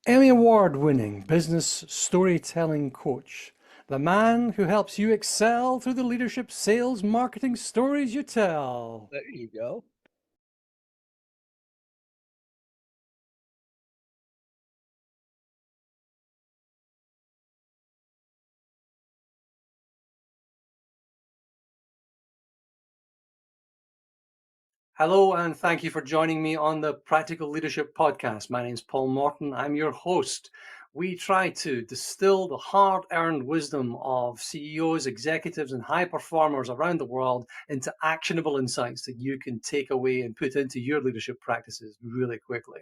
Emmy Award-winning business storytelling coach, the man who helps you excel through the leadership, sales, marketing stories you tell. There you go. Hello, and thank you for joining me on the Practical Leadership Podcast. My name is Paul Morton. I'm your host. We try to distill the hard-earned wisdom of CEOs, executives, and high performers around the world into actionable insights that you can take away and put into your leadership practices really quickly.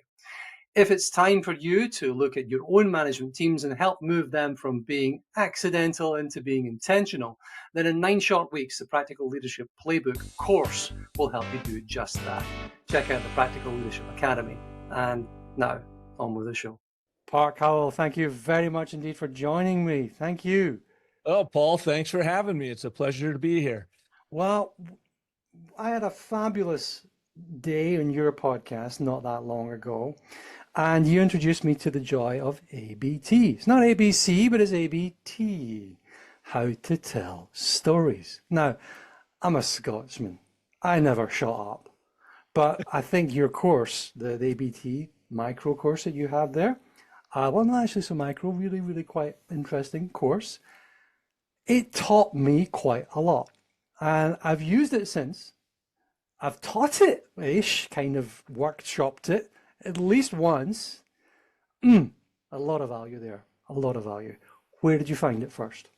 If it's time for you to look at your own management teams and help move them from being accidental into being intentional, then in 9 short weeks, the Practical Leadership Playbook course will help you do just that. Check out the Practical Leadership Academy. And now, on with the show. Park Howell, thank you very much indeed for joining me. Thank you. Oh, Paul, thanks for having me. It's a pleasure to be here. Well, I had a fabulous day on your podcast not that long ago. And you introduced me to the joy of ABT. It's not ABC, but it's ABT. How to tell stories. Now, I'm a Scotsman. I never shut up. But I think your course, the ABT micro course that you have there, well, not actually so micro, really, really quite interesting course. It taught me quite a lot. And I've used it since. I've taught it-ish, kind of workshopped it at least once. A lot of value there. A lot of value. Where did you find it first?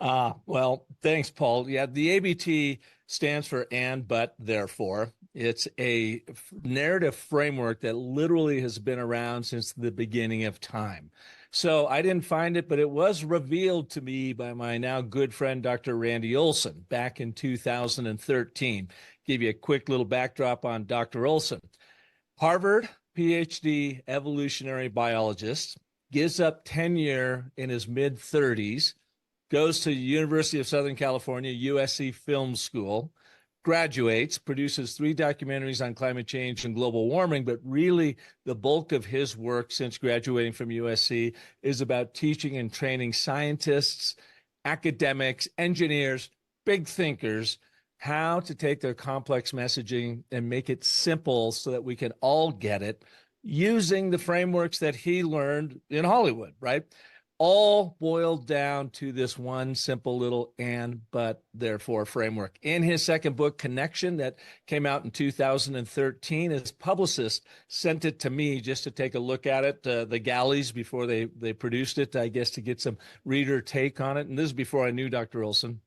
Well, thanks, Paul. Yeah, the ABT stands for and, but, therefore. It's a narrative framework that literally has been around since the beginning of time. So I didn't find it, but it was revealed to me by my now good friend, Dr. Randy Olson, back in 2013. Give you a quick little backdrop on Dr. Olson. Harvard PhD evolutionary biologist, gives up tenure in his mid-30s, goes to University of Southern California, USC Film School, graduates, produces 3 documentaries on climate change and global warming, but really the bulk of his work since graduating from USC is about teaching and training scientists, academics, engineers, big thinkers, how to take their complex messaging and make it simple so that we can all get it using the frameworks that he learned in Hollywood, right? All boiled down to this one simple little and, but, therefore framework. In his second book, Connection, that came out in 2013, his publicist sent it to me just to take a look at it, the galleys before they produced it, I guess, to get some reader take on it. And this is before I knew Dr. Olson.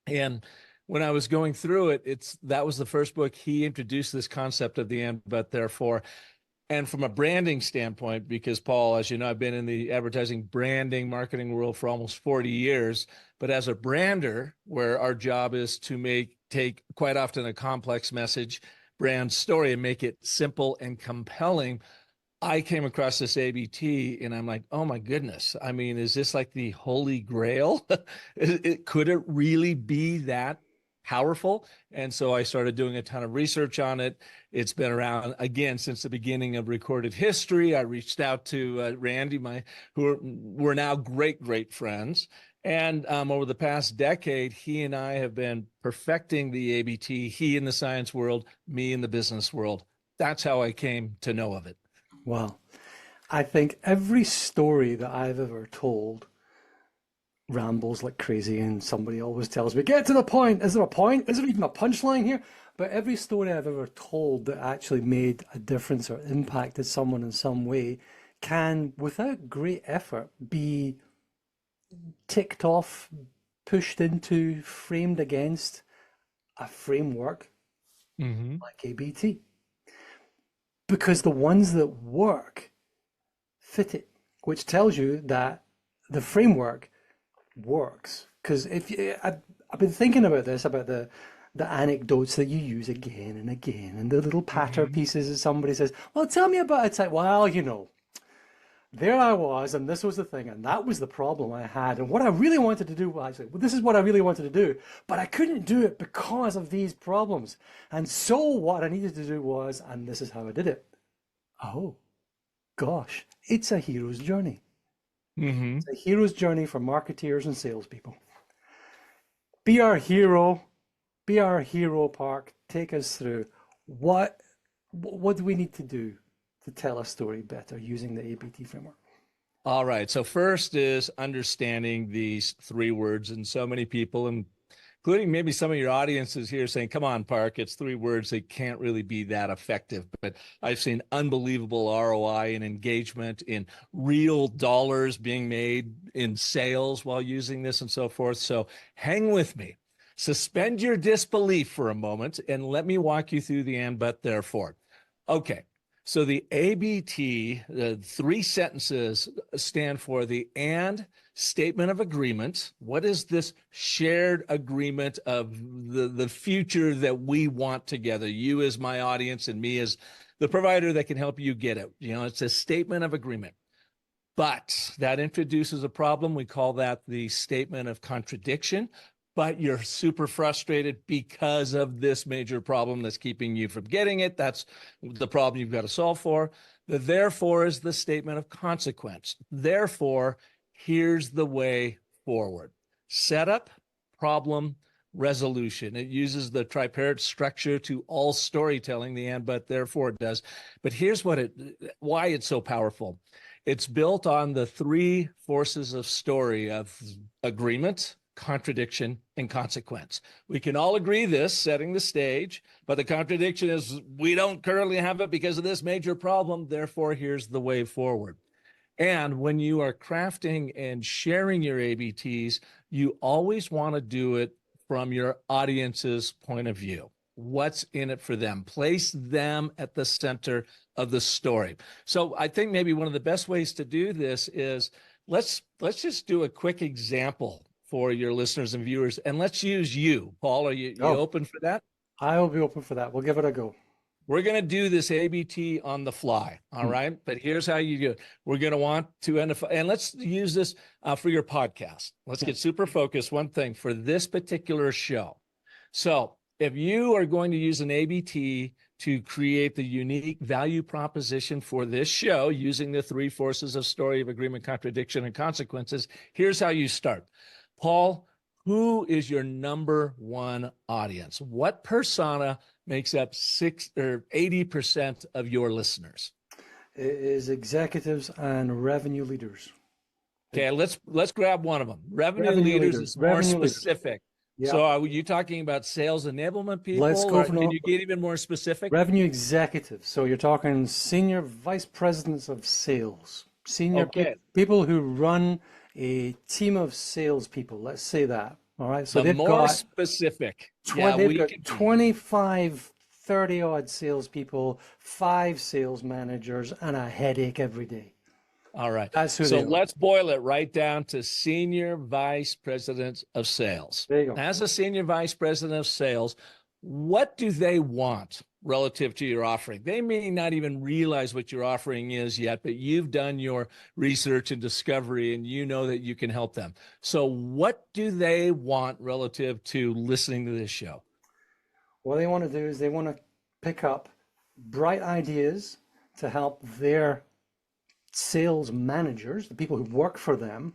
And when I was going through it, that was the first book he introduced this concept of the and, but, therefore. And from a branding standpoint, because Paul, as you know, I've been in the advertising, branding, marketing world for almost 40 years. But as a brander, where our job is to take quite often a complex message, brand story, and make it simple and compelling, I came across this ABT and I'm like, oh my goodness. I mean, is this like the holy grail? Could it really be that powerful? And so I started doing a ton of research on it. It's been around again since the beginning of recorded history. I reached out to Randy, we're now great friends. And over the past decade, he and I have been perfecting the ABT, he in the science world, me in the business world. That's how I came to know of it. Well, I think every story that I've ever told rambles like crazy, and somebody always tells me, get to the point. Is there a point? Is there even a punchline here? But every story I've ever told that actually made a difference or impacted someone in some way can, without great effort, be ticked off, pushed into, framed against a framework like ABT. Because the ones that work fit it, which tells you that the framework works. Because I've been thinking about this, about the anecdotes that you use again and again, and the little patter pieces that somebody says, well, tell me about it. It's like, well, there I was, and this was the thing, and that was the problem I had. And what I really wanted to do was, this is what I really wanted to do, but I couldn't do it because of these problems. And so what I needed to do was, and this is how I did it. Oh, gosh, it's a hero's journey. Mm-hmm. It's a hero's journey for marketeers and salespeople. Be our hero. Be our hero, Park. Take us through what do we need to do to tell a story better using the ABT framework? All right. So first is understanding these three words, and so many people, including maybe some of your audiences here, saying, "Come on, Park, it's three words. They can't really be that effective." But I've seen unbelievable ROI and engagement in real dollars being made in sales while using this and so forth. So hang with me. Suspend your disbelief for a moment and let me walk you through the and, but, therefore. Okay. So the ABT, the three sentences stand for the and statement of agreement. What is this shared agreement of the future that we want together? You as my audience and me as the provider that can help you get it. It's a statement of agreement. But that introduces a problem. We call that the statement of contradiction. But you're super frustrated because of this major problem that's keeping you from getting it. That's the problem you've got to solve for. The therefore is the statement of consequence. Therefore, here's the way forward. Setup, problem, resolution. It uses the tripartite structure to all storytelling, the and, but, therefore it does. But here's why it's so powerful. It's built on the three forces of story of agreement, contradiction, and consequence. We can all agree this, setting the stage, but the contradiction is we don't currently have it because of this major problem. Therefore, here's the way forward. And when you are crafting and sharing your ABTs, you always want to do it from your audience's point of view. What's in it for them? Place them at the center of the story. So I think maybe one of the best ways to do this is let's just do a quick example for your listeners and viewers, and let's use you. Paul, are you open for that? I'll be open for that. We'll give it a go. We're going to do this ABT on the fly, all right? But here's how you do it. We're going to want to identify, and let's use this for your podcast. Let's get super focused. One thing for this particular show. So if you are going to use an ABT to create the unique value proposition for this show using the three forces of story of agreement, contradiction, and consequences, here's how you start. Paul, who is your number one audience? What persona makes up 80% of your listeners? It is executives and revenue leaders. Okay, let's grab one of them. Revenue leaders is more specific. Yeah. So are you talking about sales enablement people? Let's go can you get even more specific? Revenue executives. So you're talking senior vice presidents of sales, senior people who run a team of salespeople. Let's say that. All right. So they've got specific. They've got 25, 30 odd salespeople, 5 sales managers, and a headache every day. All right. That's who so let's boil it right down to senior vice presidents of sales. There you go. As a senior vice president of sales, what do they want relative to your offering? They may not even realize what your offering is yet, but you've done your research and discovery and you know that you can help them. So what do they want relative to listening to this show? What they want to do is they want to pick up bright ideas to help their sales managers, the people who work for them,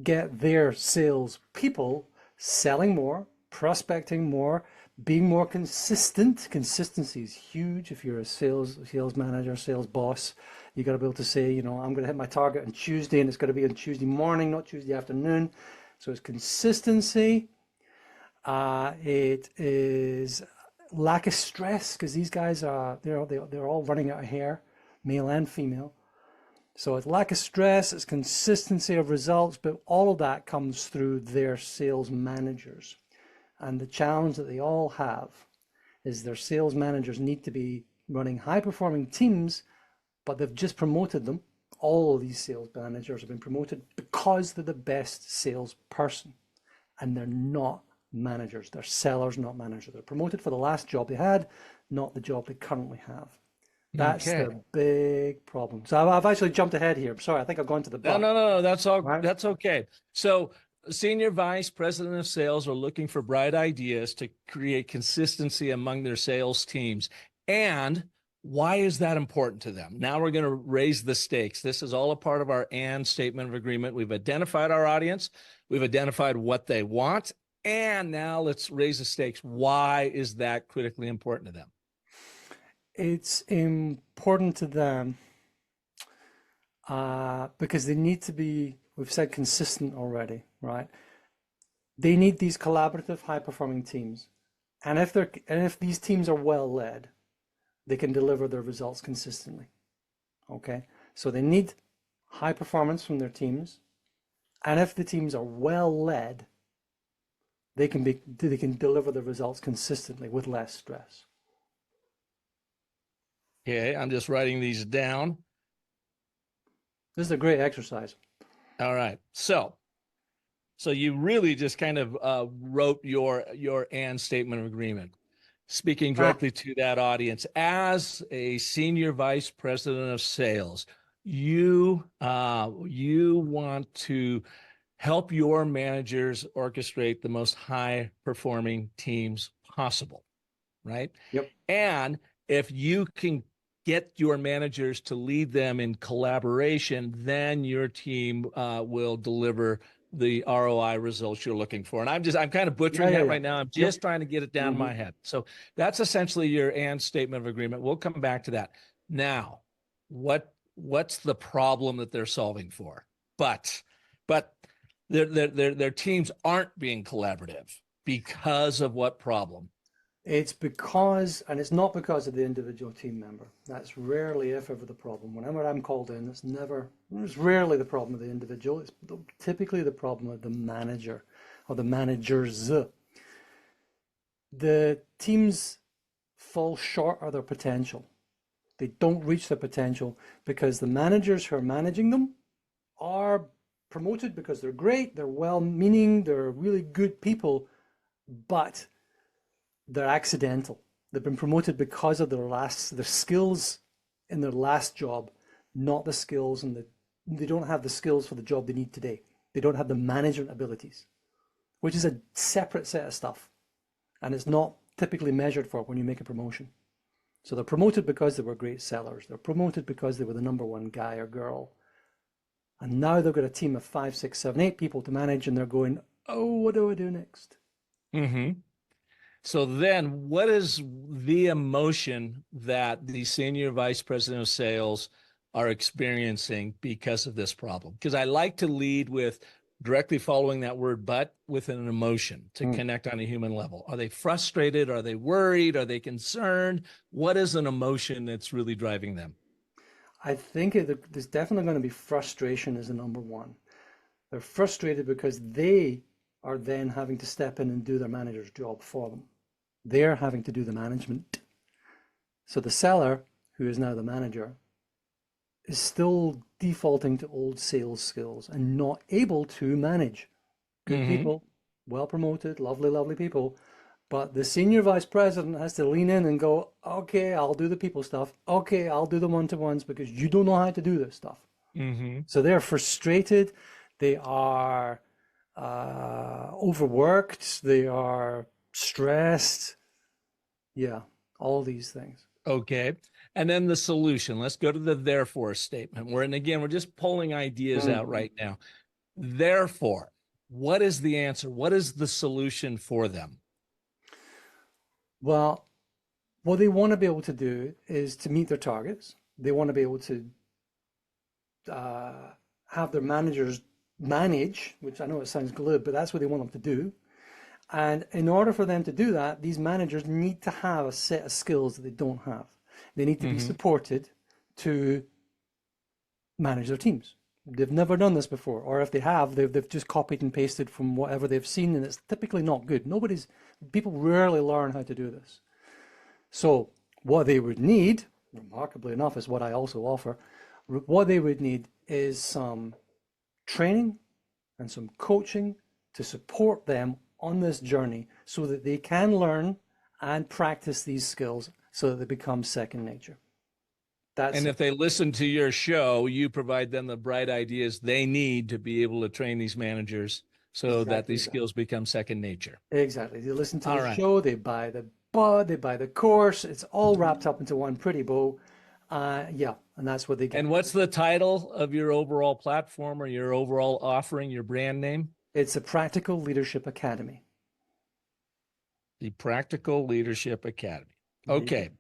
get their sales people selling more, prospecting more, being more consistent. Consistency is huge. If you're a sales manager, sales boss, you got to be able to say, I'm going to hit my target on Tuesday, and it's got to be on Tuesday morning, not Tuesday afternoon. So it's consistency. It is lack of stress, because these guys they're all running out of hair, male and female. So it's lack of stress, it's consistency of results, but all of that comes through their sales managers. And the challenge that they all have is their sales managers need to be running high-performing teams, but they've just promoted them. All of these sales managers have been promoted because they're the best salesperson, and they're not managers. They're sellers, not managers. They're promoted for the last job they had, not the job they currently have. That's the big problem. So I've actually jumped ahead here. I'm sorry. I think I've gone to the bottom. No. That's all. Right? That's okay. So senior vice president of sales are looking for bright ideas to create consistency among their sales teams. And Why is that important to them? Now we're going to raise the stakes. This is all a part of our and statement of agreement. We've identified our audience. We've identified what they want. And now let's raise the stakes. Why is that critically important to them? It's important to them because they need to be, we've said consistent already, right? They need these collaborative, high-performing teams. And if these teams are well led, they can deliver their results consistently. Okay? So they need high performance from their teams. And if the teams are well led, they can deliver the results consistently with less stress. Okay, I'm just writing these down. This is a great exercise. All right. So you really just kind of wrote your and statement of agreement, speaking directly to that audience. As a senior vice president of sales, you want to help your managers orchestrate the most high performing teams possible, right? Yep. And if you can get your managers to lead them in collaboration, then your team will deliver the ROI results you're looking for. And I'm kind of butchering that right now. I'm just trying to get it down in my head. So that's essentially your and statement of agreement. We'll come back to that. Now, what's the problem that they're solving for? But their teams aren't being collaborative because of what problem? It's because, and it's not because of the individual team member. That's rarely, if ever, the problem. Whenever it's rarely the problem of the individual. It's typically the problem of the manager or the managers. The teams fall short of their potential. They don't reach their potential because the managers who are managing them are promoted because they're great, they're well-meaning, they're really good people, but they're accidental. They've been promoted because of their skills in their last job, not the skills, and they don't have the skills for the job they need today. They don't have the management abilities, which is a separate set of stuff, and it's not typically measured for when you make a promotion. So they're promoted because they were great sellers. They're promoted because they were the number one guy or girl. And now they've got a team of 5, 6, 7, 8 people to manage, and they're going, oh, what do I do next? Mm-hmm. So then what is the emotion that the senior vice president of sales are experiencing because of this problem? Because I like to lead with directly following that word, but with an emotion to connect on a human level. Are they frustrated? Are they worried? Are they concerned? What is an emotion that's really driving them? I think there's definitely going to be frustration as the number one. They're frustrated because they are then having to step in and do their manager's job for them. They're having to do the management. So the seller, who is now the manager, is still defaulting to old sales skills and not able to manage good people, well promoted, lovely, lovely people. But the senior vice president has to lean in and go, okay, I'll do the people stuff. Okay, I'll do the one-to-ones because you don't know how to do this stuff. So they're frustrated. They are overworked. They are stressed. Yeah, all these things. Okay. And then the solution. Let's go to the therefore statement. We're just pulling ideas out right now. Therefore, what is the answer? What is the solution for them? Well, what they want to be able to do is to meet their targets. They want to be able to have their managers manage, which I know it sounds glib, but that's what they want them to do. And in order for them to do that, these managers need to have a set of skills that they don't have. They need to be supported to manage their teams. They've never done this before, or if they have, they've just copied and pasted from whatever they've seen, and it's typically not good. People rarely learn how to do this. So what they would need, remarkably enough, is what I also offer. What they would need is some training and some coaching to support them on this journey so that they can learn and practice these skills so that they become second nature. And if they listen to your show, you provide them the bright ideas they need to be able to train these managers so that these skills become second nature. Exactly. They listen to the show, they buy the but they buy the course. It's all wrapped up into one pretty bow. Yeah, and that's what they And get. what's the title of your overall platform or your overall offering, your brand name? It's a Practical Leadership Academy. The Practical Leadership Academy. There you Okay.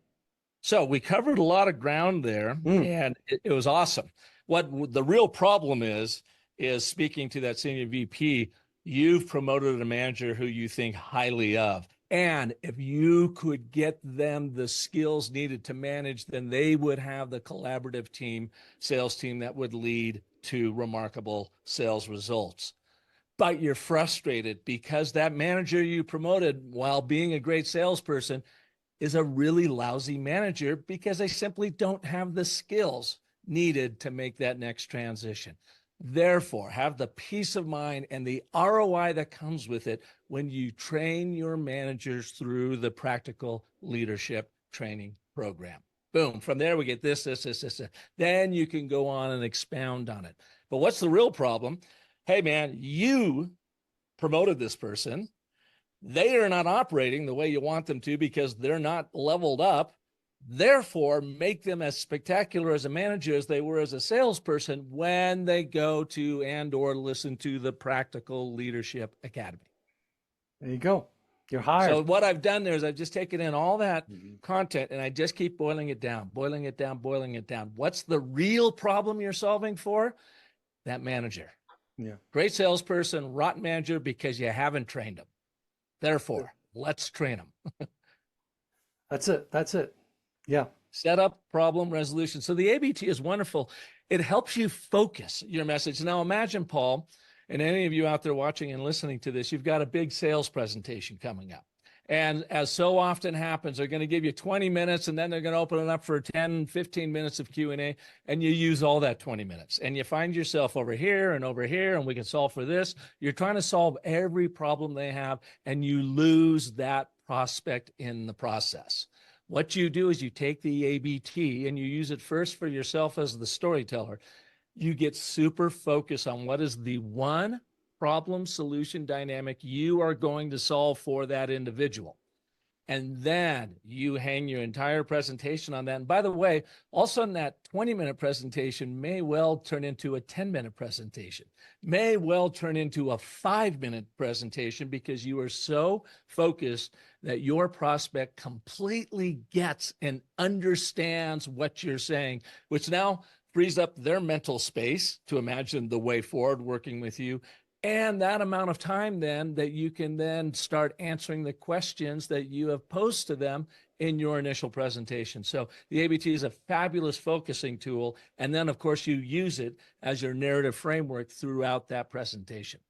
So we covered a lot of ground there, go. and it was awesome. What the real problem is speaking to that senior VP, you've promoted a manager who you think highly of. And if you could get them the skills needed to manage, then they would have the collaborative team, sales team that would lead to remarkable sales results. But you're frustrated because that manager you promoted while being a great salesperson is a really lousy manager because they simply don't have the skills needed to make that next transition. Therefore, have the peace of mind and the ROI that comes with it when you train your managers through the practical leadership training program. Boom. From there, we get this. Then you can go on and expound on it. But what's the real problem? Hey, man, you promoted this person. They are not operating the way you want them to because they're not leveled up. Therefore, make them as spectacular as a manager as they were as a salesperson when they go to and or listen to the Practical Leadership Academy. There you go. You're hired. So what I've done there is I've just taken in all that content and I just keep boiling it down, boiling it down, boiling it down. What's the real problem you're solving for? That manager. Yeah. Great salesperson, rotten manager because you haven't trained them. Therefore, let's train them. That's it. That's it. Yeah. Set up, problem, resolution. So the ABT is wonderful. It helps you focus your message. Now imagine, Paul, and any of you out there watching and listening to this, you've got a big sales presentation coming up. And as so often happens, they're going to give you 20 minutes and then they're going to open it up for 10, 15 minutes of Q&A, and you use all that 20 minutes. And you find yourself over here, and we can solve for this. You're trying to solve every problem they have, and you lose that prospect in the process. What you do is you take the ABT and you use it first for yourself as the storyteller. You get super focused on what is the one problem solution dynamic you are going to solve for that individual. And then you hang your entire presentation on that. And by the way, all of a sudden that 20-minute presentation may well turn into a 10-minute presentation, may well turn into a 5-minute presentation because you are so focused that your prospect completely gets and understands what you're saying, which now frees up their mental space to imagine the way forward working with you. And that amount of time then that you can then start answering the questions that you have posed to them in your initial presentation. So the ABT is a fabulous focusing tool. And then, of course, you use it as your narrative framework throughout that presentation.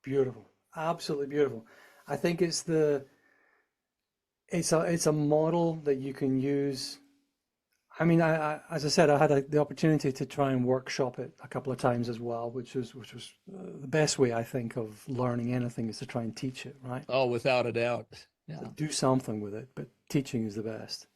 Beautiful. Absolutely beautiful. I think it's a model that you can use. I mean, as I said, I had the opportunity to try and workshop it a couple of times as well, which was the best way I think of learning anything is to try and teach it, right? Oh, without a doubt. Yeah. Do something with it, but teaching is the best.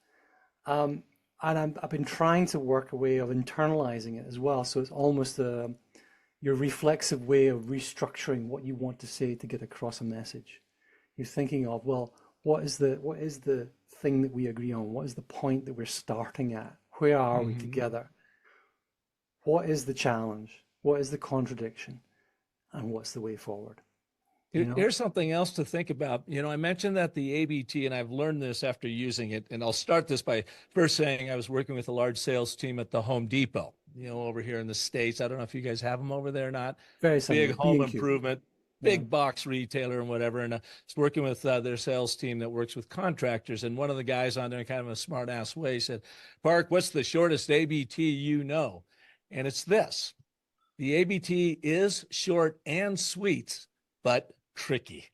And I've been trying to work a way of internalizing it as well. So it's almost your reflexive way of restructuring what you want to say to get across a message. You're thinking of, well, what is the thing that we agree on? What is the point that we're starting at? Where are we together? What is the challenge? What is the contradiction? And what's the way forward? You know? Here's something else to think about. You know, I mentioned that the ABT, and I've learned this after using it, and I'll start this by first saying I was working with a large sales team at the Home Depot, you know, over here in the States. I don't know if you guys have them over there or not. Very similar. Big home B&Q. improvement, big box retailer and whatever. And I was working with their sales team that works with contractors. And one of the guys on there, in kind of a smart ass way, said, Park, what's the shortest ABT you know? And it's this. The ABT is short and sweet, but tricky.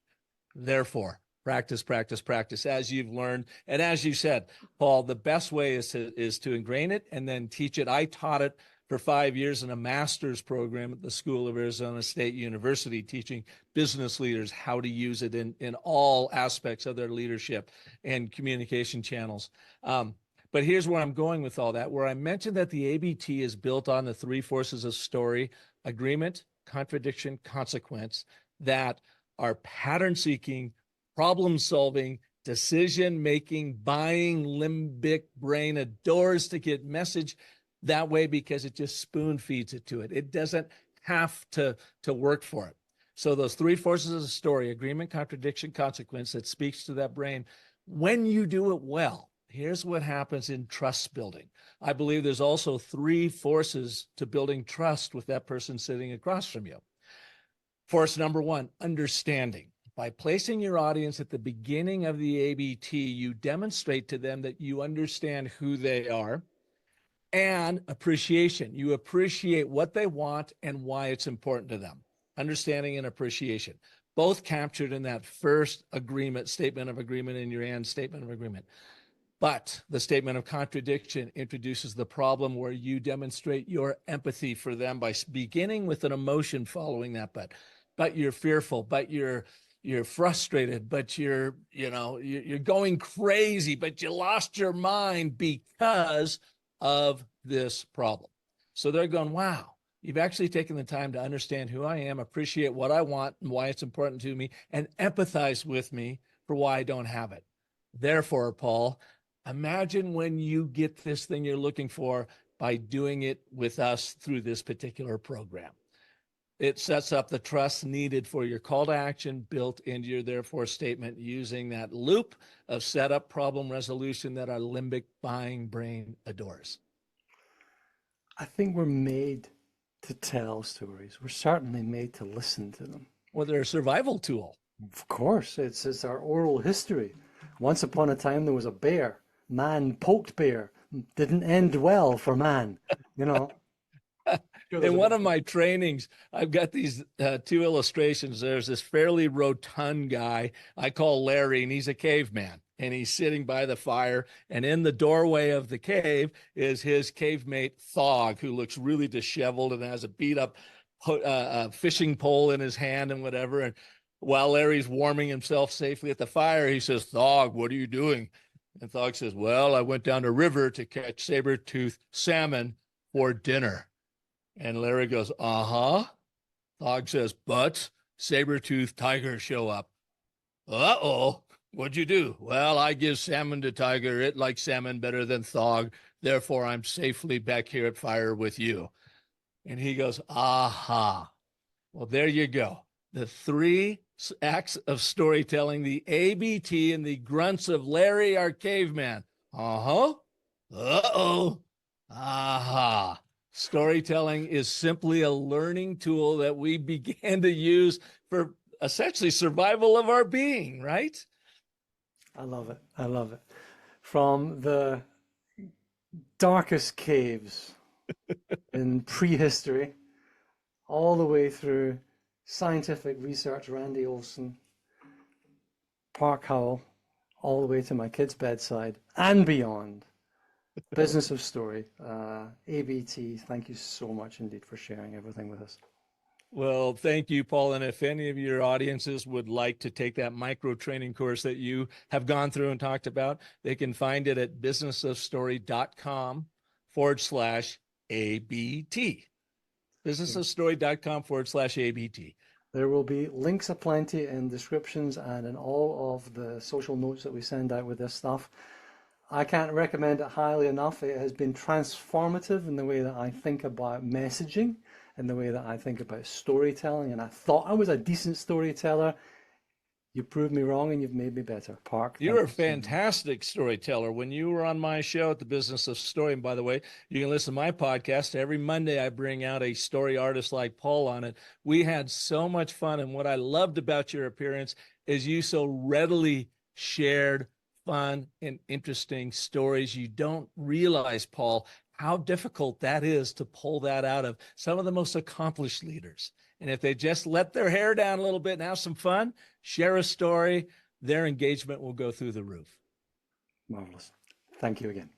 Therefore, practice, practice, practice as you've learned. And as you said, Paul, the best way is to ingrain it and then teach it. I taught it for 5 years in a master's program at the School of Arizona State University, teaching business leaders how to use it in all aspects of their leadership and communication channels. But here's where I'm going with all that, where I mentioned that the ABT is built on the 3 forces of story: agreement, contradiction, consequence, that are pattern seeking, problem solving, decision-making, buying limbic brain adores to get message that way because it just spoon feeds it to it. It doesn't have to work for it. So those three forces of the story, agreement, contradiction, consequence, that speaks to that brain. When you do it well, here's what happens in trust building. I believe there's also three forces to building trust with that person sitting across from you. Force number one, understanding. By placing your audience at the beginning of the ABT, you demonstrate to them that you understand who they are. And appreciation. You appreciate what they want and why it's important to them. Understanding and appreciation, both captured in that first agreement, statement of agreement, in your and statement of agreement. But the statement of contradiction introduces the problem where you demonstrate your empathy for them by beginning with an emotion following that. But you're fearful, but you're frustrated, but you're going crazy, but you lost your mind because of this problem. So they're going, wow, you've actually taken the time to understand who I am, appreciate what I want and why it's important to me, and empathize with me for why I don't have it. Therefore, Paul, imagine when you get this thing you're looking for by doing it with us through this particular program. It sets up the trust needed for your call to action built into your therefore statement using that loop of setup, problem resolution that our limbic buying brain adores. I think we're made to tell stories. We're certainly made to listen to them. Well, they're a survival tool. Of course, it's our oral history. Once upon a time, there was a bear. Man poked bear. Didn't end well for man, you know. In one of my trainings, I've got these two illustrations. There's this fairly rotund guy I call Larry, and he's a caveman. And he's sitting by the fire. And in the doorway of the cave is his cave mate, Thog, who looks really disheveled and has a beat up fishing pole in his hand and whatever. And while Larry's warming himself safely at the fire, he says, Thog, what are you doing? And Thog says, well, I went down the river to catch saber-toothed salmon for dinner. And Larry goes, uh-huh. Thog says, but saber-toothed tigers show up. Uh-oh, what'd you do? Well, I give salmon to tiger. It likes salmon better than Thog. Therefore, I'm safely back here at fire with you. And he goes, aha. Well, there you go. The three acts of storytelling, the ABT and the grunts of Larry, our caveman. Uh-huh. Uh-oh. Aha. Storytelling is simply a learning tool that we began to use for essentially survival of our being, right? I love it. I love it. From the darkest caves in prehistory, all the way through scientific research, Randy Olson, Park Howell, all the way to my kid's bedside and beyond. Business of Story, ABT, thank you so much indeed for sharing everything with us. Well, thank you, Paul. And if any of your audiences would like to take that micro training course that you have gone through and talked about, they can find it at businessofstory.com/ABT. Businessofstory.com/ABT. There will be links aplenty in descriptions and in all of the social notes that we send out with this stuff. I can't recommend it highly enough. It has been transformative in the way that I think about messaging and the way that I think about storytelling. And I thought I was a decent storyteller. You proved me wrong and you've made me better. Park. You're a fantastic storyteller. When you were on my show at the Business of Story, and by the way, you can listen to my podcast. Every Monday, I bring out a story artist like Paul on it. We had so much fun. And what I loved about your appearance is you so readily shared fun and interesting stories. You don't realize, Paul, how difficult that is to pull that out of some of the most accomplished leaders. And if they just let their hair down a little bit and have some fun, share a story, their engagement will go through the roof. Marvelous. Thank you again.